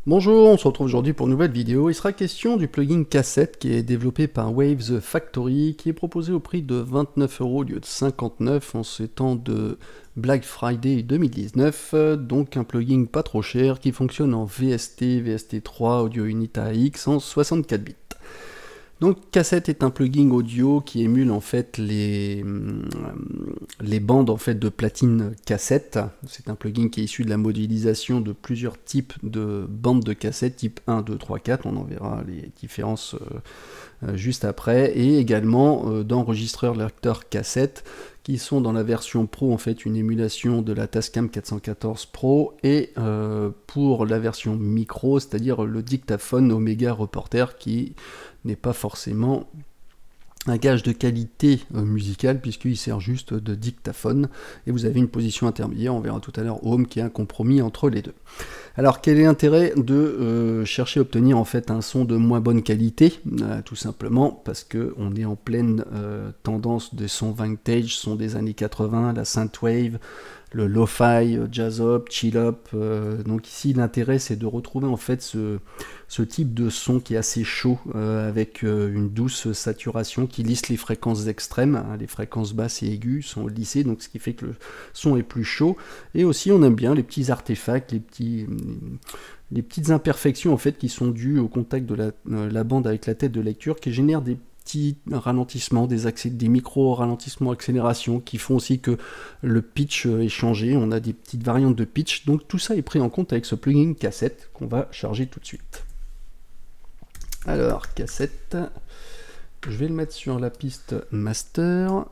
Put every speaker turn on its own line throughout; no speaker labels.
Bonjour, on se retrouve aujourd'hui pour une nouvelle vidéo. Il sera question du plugin Cassette qui est développé par Waves Factory, qui est proposé au prix de 29 € au lieu de 59 en ces temps de Black Friday 2019. Donc un plugin pas trop cher qui fonctionne en VST, VST3, Audio Unit AX en 64 bits. Donc Cassette est un plugin audio qui émule en fait les bandes en fait de platine cassette. C'est un plugin qui est issu de la modélisation de plusieurs types de bandes de cassette, type 1, 2, 3, 4, on en verra les différences juste après, et également d'enregistreurs lecteurs cassette qui sont dans la version Pro en fait une émulation de la Tascam 414 Pro, et pour la version micro, c'est-à-dire le dictaphone Omega Reporter, qui n'est pas forcément un gage de qualité musicale puisqu'il sert juste de dictaphone, et vous avez une position intermédiaire, on verra tout à l'heure Home, qui est un compromis entre les deux. Alors quel est l'intérêt de chercher à obtenir en fait un son de moins bonne qualité? Tout simplement parce que on est en pleine tendance des sons vintage, son des années 80, la synthwave, le lo-fi, jazz-up, chill-up. Donc ici l'intérêt c'est de retrouver en fait ce type de son qui est assez chaud, avec une douce saturation qui lisse les fréquences extrêmes, hein, les fréquences basses et aiguës sont lissées, donc ce qui fait que le son est plus chaud. Et aussi on aime bien les petits artefacts, les petites imperfections en fait qui sont dues au contact de la bande avec la tête de lecture, qui génèrent des petits ralentissements, des micro-ralentissements, accélérations, qui font aussi que le pitch est changé, on a des petites variantes de pitch, donc tout ça est pris en compte avec ce plugin Cassette qu'on va charger tout de suite. Alors, Cassette, je vais le mettre sur la piste master.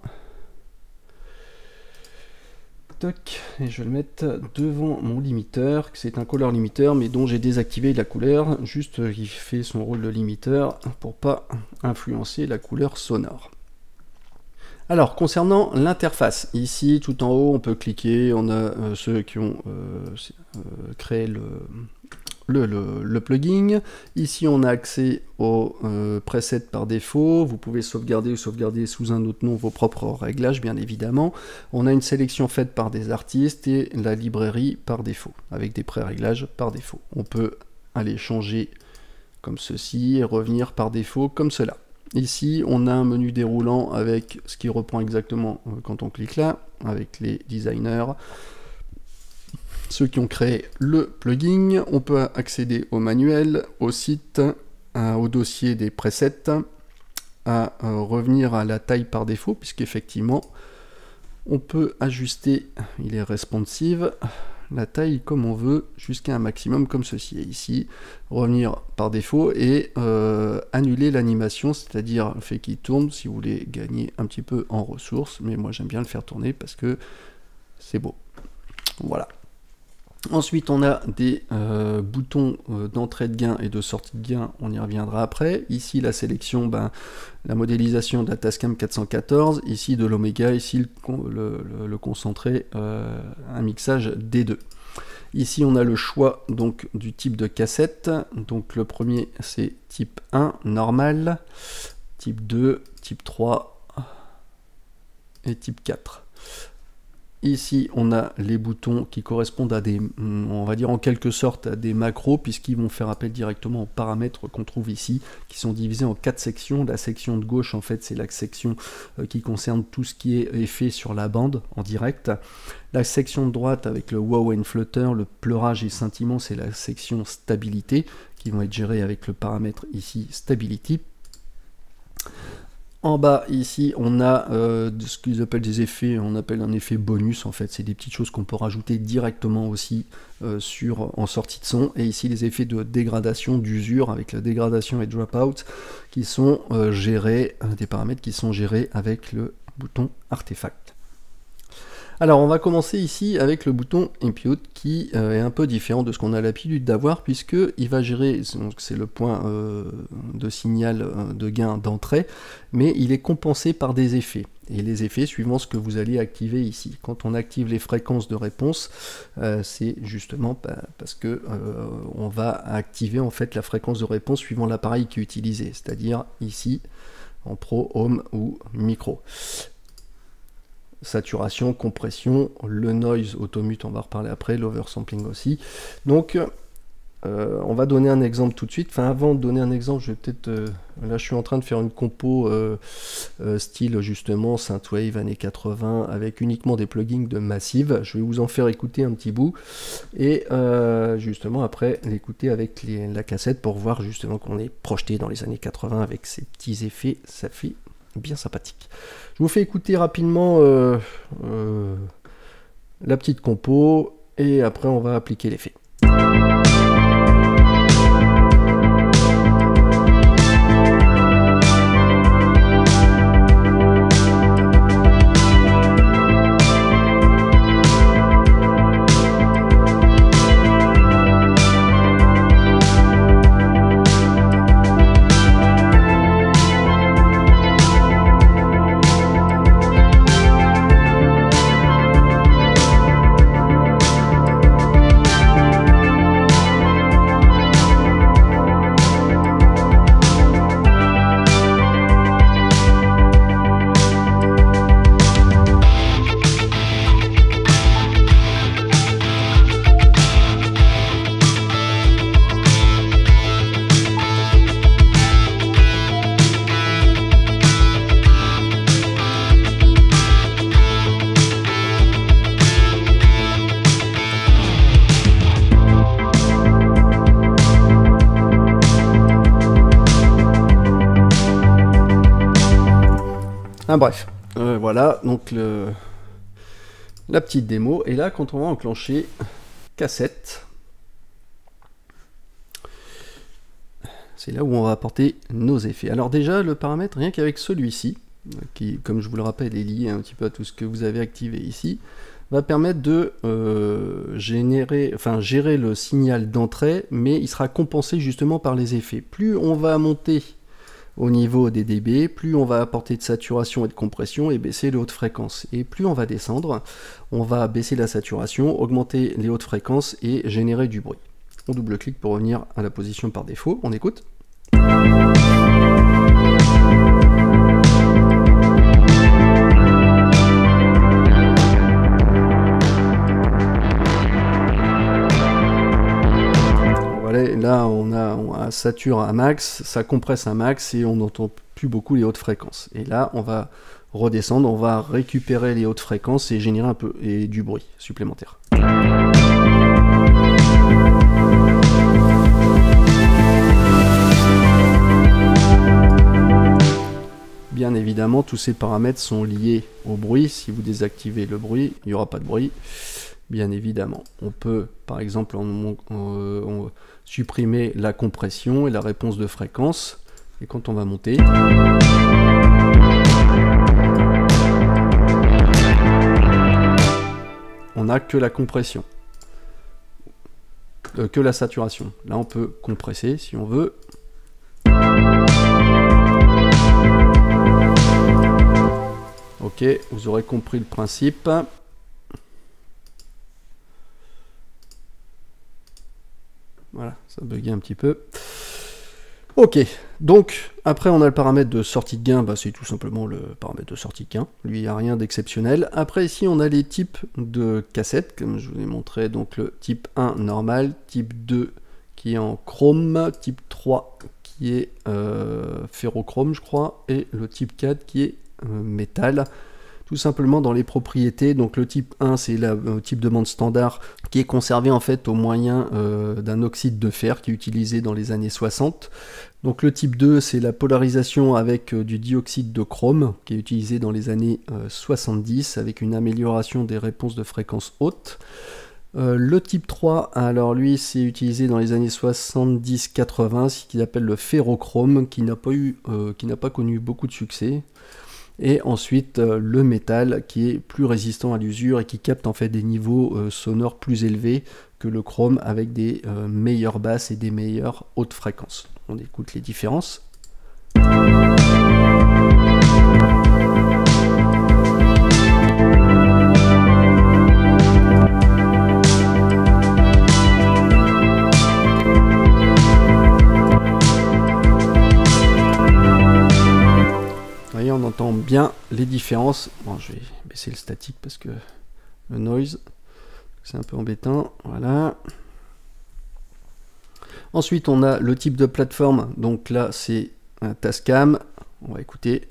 Toc, et je vais le mettre devant mon limiteur, c'est un color limiteur, mais dont j'ai désactivé la couleur, juste il fait son rôle de limiteur pour pas influencer la couleur sonore. Alors, concernant l'interface, ici tout en haut on peut cliquer, on a ceux qui ont créé le plugin. Ici on a accès aux presets par défaut, vous pouvez sauvegarder ou sauvegarder sous un autre nom vos propres réglages bien évidemment. On a une sélection faite par des artistes et la librairie par défaut, avec des pré-réglages par défaut. On peut aller changer comme ceci et revenir par défaut comme cela. Ici on a un menu déroulant avec ce qui reprend exactement quand on clique là, avec les designers, ceux qui ont créé le plugin. On peut accéder au manuel, au site, au dossier des presets, à revenir à la taille par défaut, puisqu'effectivement on peut ajuster, il est responsive, la taille comme on veut jusqu'à un maximum comme ceci. Et ici, revenir par défaut et annuler l'animation, c'est-à-dire le fait qu'il tourne si vous voulez gagner un petit peu en ressources, mais moi j'aime bien le faire tourner parce que c'est beau. Voilà. Ensuite, on a des boutons d'entrée de gain et de sortie de gain, on y reviendra après. Ici, la sélection, la modélisation de la Tascam 414, ici de l'Omega, ici le concentré, un mixage D2. Ici, on a le choix donc du type de cassette. Donc le premier, c'est type 1, normal, type 2, type 3 et type 4. Ici, on a les boutons qui correspondent à des, on va dire en quelque sorte, à des macros, puisqu'ils vont faire appel directement aux paramètres qu'on trouve ici, qui sont divisés en 4 sections. La section de gauche, en fait, c'est la section qui concerne tout ce qui est effet sur la bande en direct. La section de droite, avec le wow and flutter, le pleurage et scintillement, c'est la section stabilité, qui vont être gérées avec le paramètre ici, stability. En bas, ici, on a ce qu'ils appellent des effets, on appelle un effet bonus, en fait, c'est des petites choses qu'on peut rajouter directement aussi en sortie de son, et ici les effets de dégradation, d'usure, avec la dégradation et dropout, qui sont gérés, des paramètres qui sont gérés avec le bouton artefact. Alors on va commencer ici avec le bouton Input qui est un peu différent de ce qu'on a l'habitude d'avoir, puisque il va gérer, c'est le point de signal de gain d'entrée, mais il est compensé par des effets. Et les effets suivant ce que vous allez activer ici. Quand on active les fréquences de réponse, c'est justement parce que on va activer en fait la fréquence de réponse suivant l'appareil qui est utilisé, c'est-à-dire ici en Pro, Home ou Micro. saturation, compression, le noise, automute, on va reparler après, l'oversampling aussi. Donc on va donner un exemple tout de suite. Enfin, avant de donner un exemple, je vais peut-être... là, je suis en train de faire une compo style, justement, Synthwave, années 80, avec uniquement des plugins de Massive. Je vais vous en faire écouter un petit bout. Et justement, après, l'écouter avec la cassette pour voir, justement, qu'on est projeté dans les années 80 avec ces petits effets. Ça fait bien sympathique. Je vous fais écouter rapidement la petite compo. Et après, on va appliquer l'effet. Bref, voilà, donc la petite démo. Et là, quand on va enclencher cassette, c'est là où on va apporter nos effets. Alors déjà, le paramètre, rien qu'avec celui-ci, qui, comme je vous le rappelle, est lié un petit peu à tout ce que vous avez activé ici, va permettre de gérer le signal d'entrée, mais il sera compensé justement par les effets. Plus on va monter au niveau des dB, plus on va apporter de saturation et de compression et baisser les hautes fréquences. Et plus on va descendre, on va baisser la saturation, augmenter les hautes fréquences et générer du bruit. On double-clique pour revenir à la position par défaut. On écoute. Là, on sature à max, ça compresse à max et on n'entend plus beaucoup les hautes fréquences. Et là, on va redescendre, on va récupérer les hautes fréquences et générer un peu du bruit supplémentaire. Bien évidemment, tous ces paramètres sont liés au bruit. Si vous désactivez le bruit, il n'y aura pas de bruit. Bien évidemment, on peut par exemple supprimer la compression et la réponse de fréquence. Et quand on va monter, on n'a que la compression, que la saturation. Là, on peut compresser si on veut. Ok, vous aurez compris le principe. Voilà, ça buguait un petit peu. Ok, donc après on a le paramètre de sortie de gain, bah, c'est tout simplement le paramètre de sortie de gain. Lui, il n'y a rien d'exceptionnel. Après ici on a les types de cassettes, comme je vous ai montré, donc le type 1 normal, type 2 qui est en chrome, type 3 qui est ferrochrome je crois, et le type 4 qui est métal. Tout simplement dans les propriétés, donc le type 1 c'est le type de bande standard qui est conservé en fait au moyen d'un oxyde de fer qui est utilisé dans les années 60. Donc le type 2 c'est la polarisation avec du dioxyde de chrome qui est utilisé dans les années 70 avec une amélioration des réponses de fréquence haute. Le type 3, alors lui c'est utilisé dans les années 70-80, ce qu'il appelle le ferrochrome qui n'a pas connu beaucoup de succès. Et ensuite le métal qui est plus résistant à l'usure et qui capte en fait des niveaux sonores plus élevés que le chrome avec des meilleures basses et des meilleures hautes fréquences. On écoute les différences. On entend bien les différences. Bon, je vais baisser le statique parce que le noise, c'est un peu embêtant. Voilà. Ensuite, on a le type de plateforme. Donc là, c'est un Tascam. On va écouter.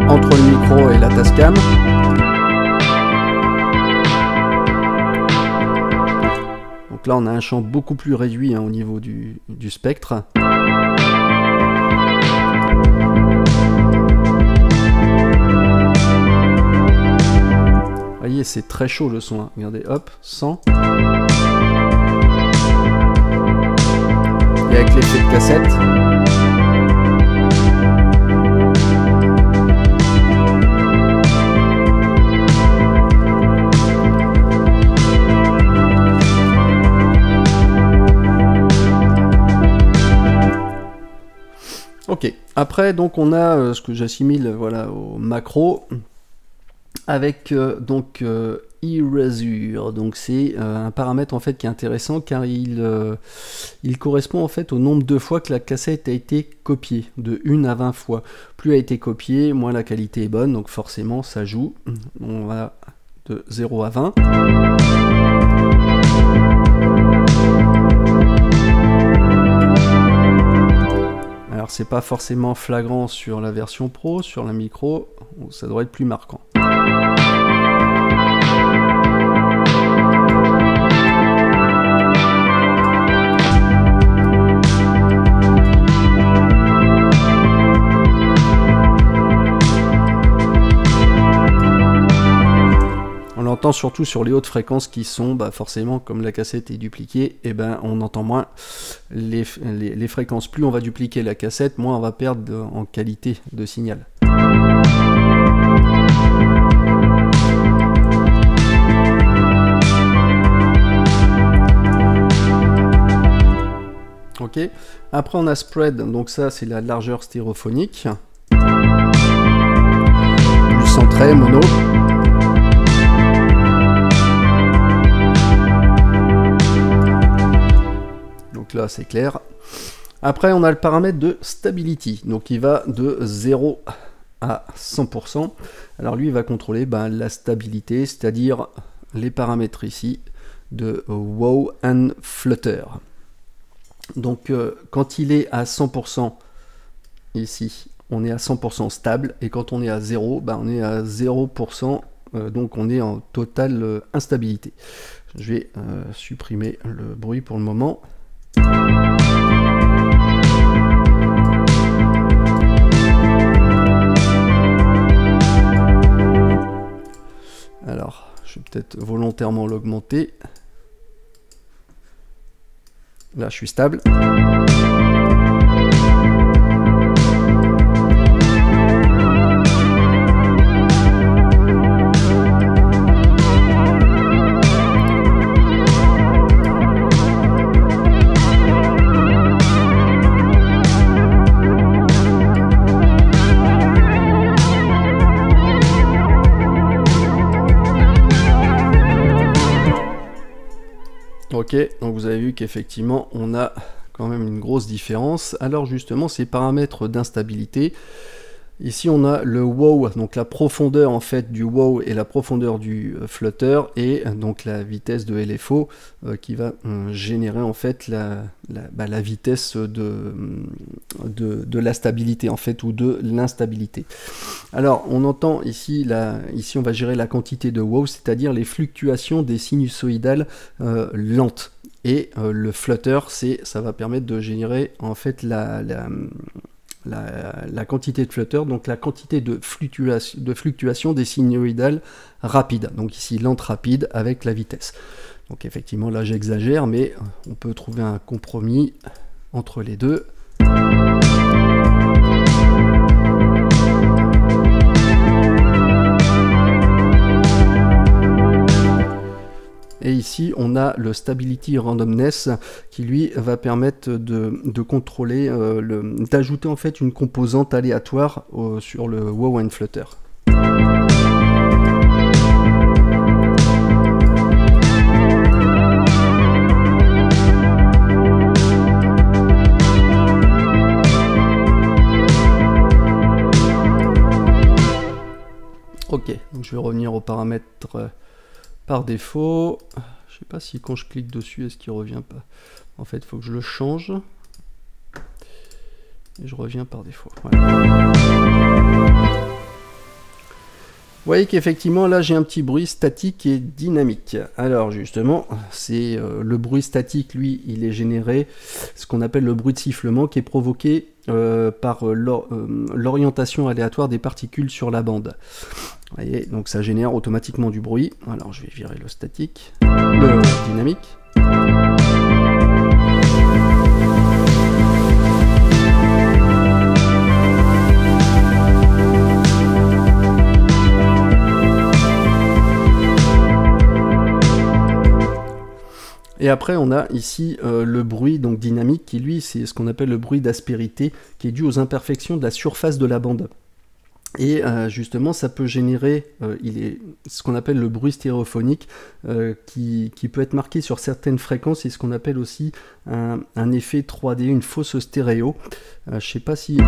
Entre le micro et la Tascam. Donc là, on a un champ beaucoup plus réduit au niveau du spectre. Vous voyez, c'est très chaud le son. Regardez, hop, 100. Et avec l'effet de cassette. Ok, après donc on a ce que j'assimile voilà au macro avec Erasure. Donc c'est un paramètre en fait qui est intéressant car il correspond en fait au nombre de fois que la cassette a été copiée, de 1 à 20 fois. Plus elle a été copiée, moins la qualité est bonne, donc forcément ça joue. On va de 0 à 20. Alors c'est pas forcément flagrant sur la version pro, sur la micro, ça devrait être plus marquant. On l'entend surtout sur les hautes fréquences qui sont forcément, comme la cassette est dupliquée, et on entend moins les fréquences. Plus on va dupliquer la cassette, moins on va perdre en qualité de signal. Ok. Après on a spread, donc ça c'est la largeur stéréophonique. Du centré, mono. Donc là c'est clair. Après on a le paramètre de stability, donc il va de 0 à 100%. Alors lui il va contrôler la stabilité, c'est-à-dire les paramètres ici de wow and flutter. Donc quand il est à 100% ici, on est à 100% stable, et quand on est à 0, on est à 0%, donc on est en totale instabilité. Je vais supprimer le bruit pour le moment. Alors, je vais peut-être volontairement l'augmenter. Là, je suis stable. Ok, donc vous avez vu qu'effectivement on a quand même une grosse différence. Alors justement ces paramètres d'instabilité, ici on a le wow, donc la profondeur en fait du wow et la profondeur du flutter, et donc la vitesse de LFO qui va générer en fait la vitesse de la stabilité en fait, ou de l'instabilité. Alors on entend ici, ici on va gérer la quantité de wow, c'est-à-dire les fluctuations des sinusoïdales lentes, et le flutter ça va permettre de générer en fait la quantité de flutter, donc la quantité de fluctuation des sinusoïdales rapides, donc ici lente rapide avec la vitesse. Donc effectivement là j'exagère, mais on peut trouver un compromis entre les deux. Et ici, on a le Stability Randomness qui lui va permettre de contrôler, d'ajouter en fait une composante aléatoire sur le wow and flutter. Ok, donc je vais revenir aux paramètres par défaut. Je sais pas si quand je clique dessus, est-ce qu'il revient pas. En fait, il faut que je le change. Et je reviens par défaut. Voilà. Vous voyez qu'effectivement, là, j'ai un petit bruit statique et dynamique. Alors, justement, c'est le bruit statique, lui, il est généré, ce qu'on appelle le bruit de sifflement, qui est provoqué par l'orientation aléatoire des particules sur la bande. Vous voyez, donc ça génère automatiquement du bruit. Alors, je vais virer le statique, le dynamique. Et après, on a ici le bruit donc dynamique, qui lui, c'est ce qu'on appelle le bruit d'aspérité, qui est dû aux imperfections de la surface de la bande. Et justement, ça peut générer ce qu'on appelle le bruit stéréophonique, qui peut être marqué sur certaines fréquences, et ce qu'on appelle aussi un effet 3D, une fausse stéréo. Je ne sais pas si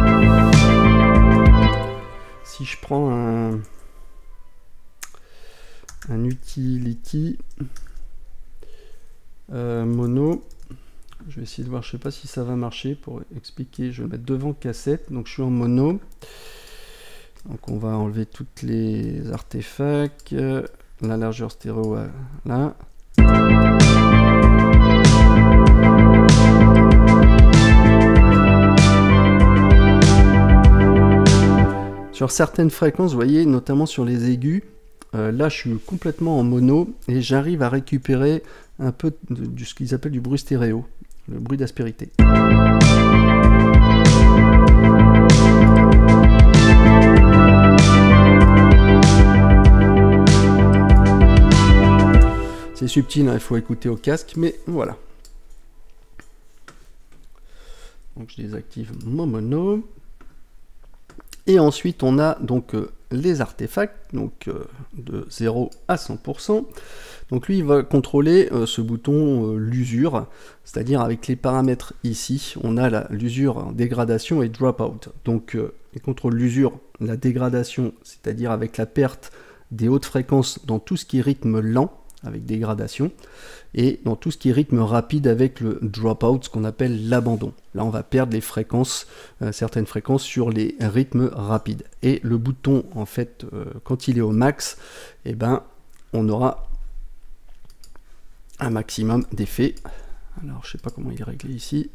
je prends un utility mono, je vais essayer de voir, je sais pas si ça va marcher pour expliquer. Je vais le mettre devant cassette, donc je suis en mono, donc on va enlever toutes les artefacts, la largeur stéréo là, sur certaines fréquences, vous voyez, notamment sur les aigus, là je suis complètement en mono et j'arrive à récupérer un peu de ce qu'ils appellent du bruit stéréo, le bruit d'aspérité. C'est subtil, hein, il faut écouter au casque, mais voilà. Donc je désactive mon mono. Et ensuite on a donc les artefacts, donc de 0 à 100%. Donc lui il va contrôler ce bouton l'usure, c'est-à-dire avec les paramètres ici, on a l'usure, dégradation et dropout. Donc il contrôle l'usure, la dégradation, c'est-à-dire avec la perte des hautes fréquences dans tout ce qui est rythme lent, avec dégradation, et dans tout ce qui est rythme rapide avec le dropout, ce qu'on appelle l'abandon. Là on va perdre les fréquences, certaines fréquences sur les rythmes rapides. Et le bouton en fait, quand il est au max, eh ben, on aura un maximum d'effets. Alors je sais pas comment il est réglé ici.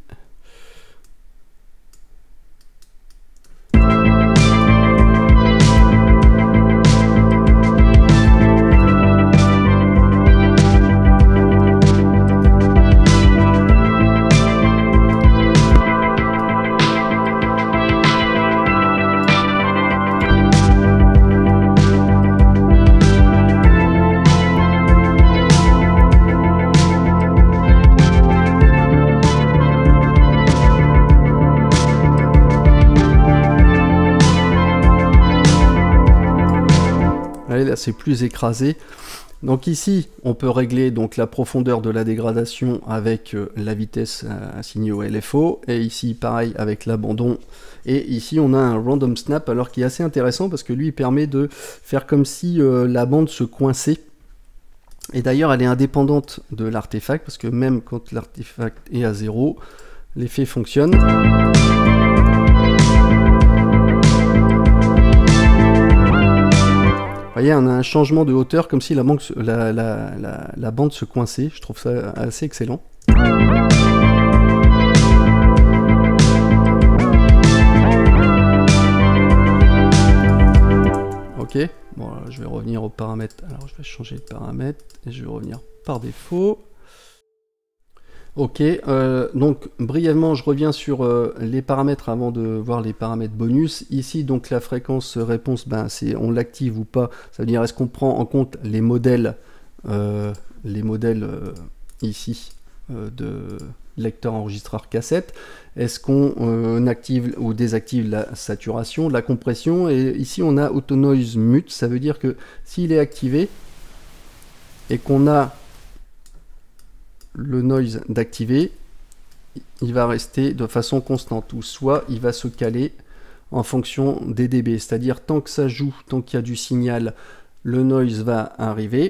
Là c'est plus écrasé. Donc ici on peut régler donc la profondeur de la dégradation avec la vitesse assignée au LFO, et ici pareil avec l'abandon, et ici on a un random snap, alors qui est assez intéressant parce que lui il permet de faire comme si la bande se coinçait, et d'ailleurs elle est indépendante de l'artefact parce que même quand l'artefact est à 0, l'effet fonctionne. Vous voyez, on a un changement de hauteur comme si la bande se coinçait. Je trouve ça assez excellent. Ok, bon, là, je vais revenir aux paramètres. Alors, je vais changer de paramètre et je vais revenir par défaut. Ok, donc brièvement je reviens sur les paramètres avant de voir les paramètres bonus. Ici donc la fréquence réponse, ben, on l'active ou pas, ça veut dire est-ce qu'on prend en compte les modèles ici de lecteur enregistreur cassette, est-ce qu'on active ou désactive la saturation, la compression, et ici on a auto noise mute, ça veut dire que s'il est activé et qu'on a le noise d'activer, il va rester de façon constante, ou soit il va se caler en fonction des dB. C'est-à-dire tant que ça joue, tant qu'il y a du signal, le noise va arriver.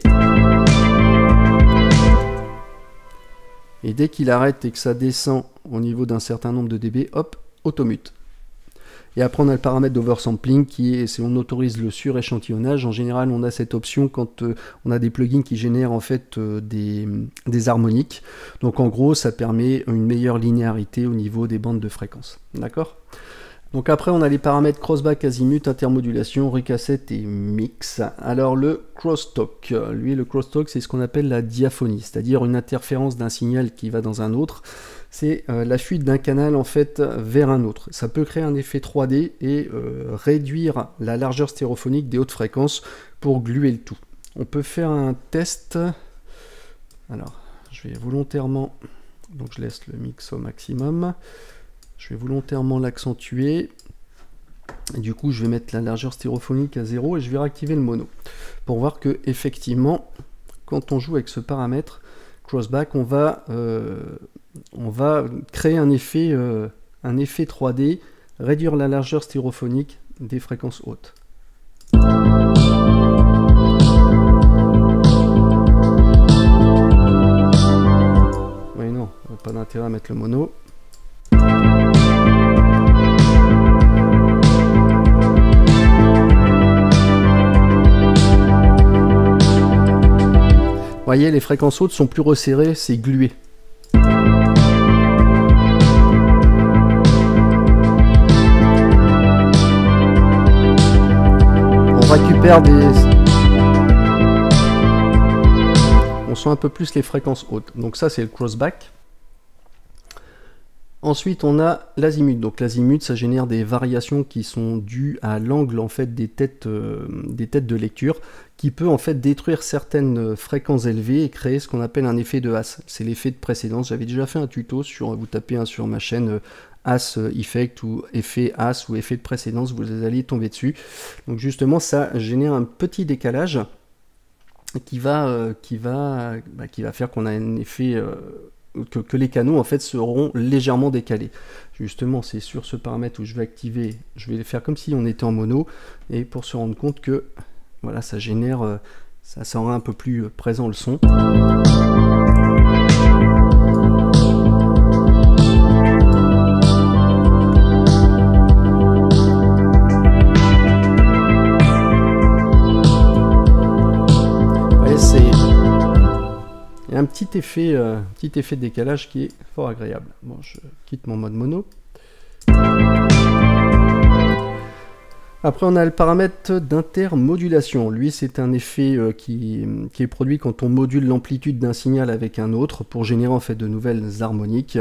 Et dès qu'il arrête et que ça descend au niveau d'un certain nombre de dB, hop, automute. Et après on a le paramètre d'oversampling qui est, si on autorise le suréchantillonnage, en général on a cette option quand on a des plugins qui génèrent en fait des harmoniques. Donc en gros ça permet une meilleure linéarité au niveau des bandes de fréquence. D'accord ? Donc après on a les paramètres crossback, azimut, intermodulation, recassette et mix. Alors le crosstalk, lui le crosstalk c'est ce qu'on appelle la diaphonie, c'est-à-dire une interférence d'un signal qui va dans un autre. C'est la fuite d'un canal en fait vers un autre. Ça peut créer un effet 3D et réduire la largeur stéréophonique des hautes fréquences pour gluer le tout. On peut faire un test. Alors je vais volontairement, donc je laisse le mix au maximum. Je vais volontairement l'accentuer. Et du coup, je vais mettre la largeur stéréophonique à 0 et je vais réactiver le mono. Pour voir que, effectivement, quand on joue avec ce paramètre crossback, on va créer un effet 3D, réduire la largeur stéréophonique des fréquences hautes. Oui, non, pas d'intérêt à mettre le mono. Vous voyez, les fréquences hautes sont plus resserrées, c'est glué. On récupère on sent un peu plus les fréquences hautes. Donc ça, c'est le crossback. Ensuite, on a l'azimut. Donc l'azimut, ça génère des variations qui sont dues à l'angle en fait des têtes de lecture, qui peut en fait détruire certaines fréquences élevées et créer ce qu'on appelle un effet de Hasse. C'est l'effet de précédence. J'avais déjà fait un tuto sur, vous tapez sur ma chaîne Hasse Effect ou effet Hasse ou effet de précédence, vous allez tomber dessus. Donc justement, ça génère un petit décalage qui va faire qu'on a un effet que les canaux en fait seront légèrement décalés. Justement, c'est sur ce paramètre où je vais activer, je vais faire comme si on était en mono, et pour se rendre compte que voilà, ça génère, ça rend un peu plus présent le son. Il y a un petit effet de décalage qui est fort agréable. Bon, je quitte mon mode mono. Après, on a le paramètre d'intermodulation. Lui, c'est un effet qui est produit quand on module l'amplitude d'un signal avec un autre pour générer en fait de nouvelles harmoniques.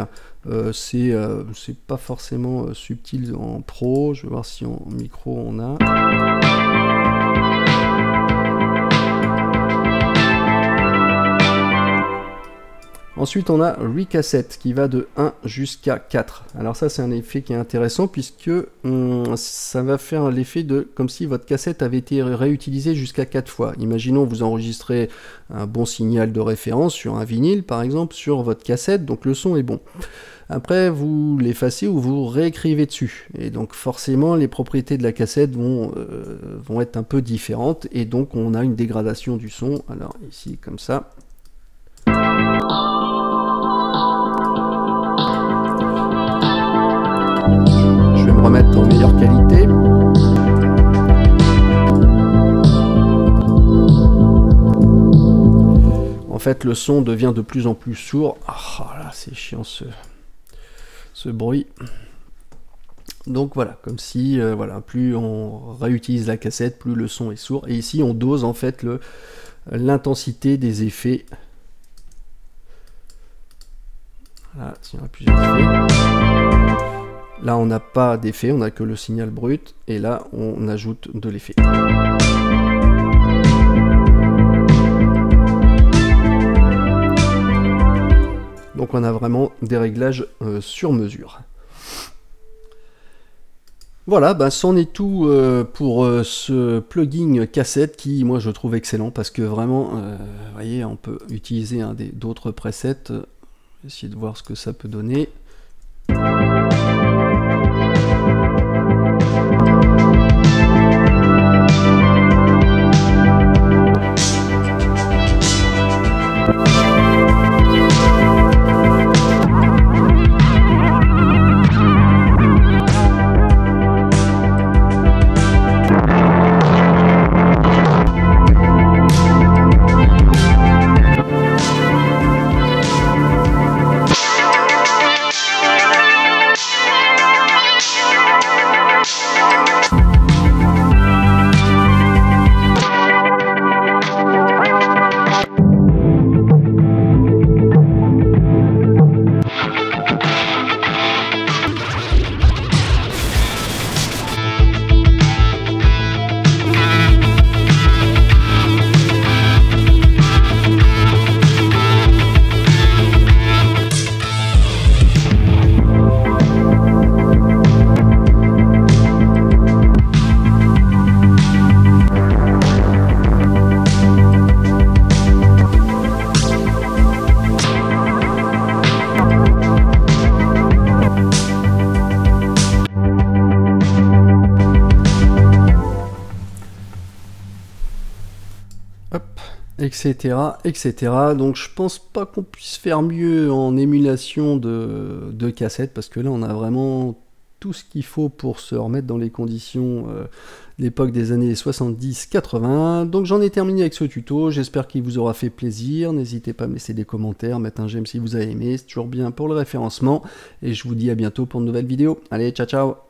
C'est pas forcément subtil en pro. Je vais voir si en micro on a. Ensuite, on a recassette qui va de 1 jusqu'à 4. Alors ça, c'est un effet qui est intéressant puisque ça va faire l'effet de comme si votre cassette avait été réutilisée jusqu'à 4 fois. Imaginons vous enregistrez un bon signal de référence sur un vinyle, par exemple, sur votre cassette, donc le son est bon. Après, vous l'effacez ou vous réécrivez dessus. Et donc forcément, les propriétés de la cassette vont être un peu différentes. Et donc, on a une dégradation du son. Alors ici, comme ça. Je vais me remettre en meilleure qualité. En fait, le son devient de plus en plus sourd. Ah là, c'est chiant ce bruit. Donc voilà, comme si voilà, plus on réutilise la cassette, plus le son est sourd. Et ici, on dose en fait l'intensité des effets. Là, si on a plusieurs effets. Là, on n'a pas d'effet, on n'a que le signal brut. Et là, on ajoute de l'effet. Donc on a vraiment des réglages sur mesure. Voilà, bah, c'en est tout pour ce plugin cassette qui, moi, je trouve excellent parce que vraiment, vous voyez, on peut utiliser d'autres presets. Essayer de voir ce que ça peut donner. etc., etc. Donc je pense pas qu'on puisse faire mieux en émulation de cassette, parce que là on a vraiment tout ce qu'il faut pour se remettre dans les conditions l'époque des années 70-80. Donc j'en ai terminé avec ce tuto, j'espère qu'il vous aura fait plaisir. N'hésitez pas à me laisser des commentaires, mettre un j'aime si vous avez aimé, c'est toujours bien pour le référencement. Et je vous dis à bientôt pour de nouvelles vidéos. Allez, ciao ciao.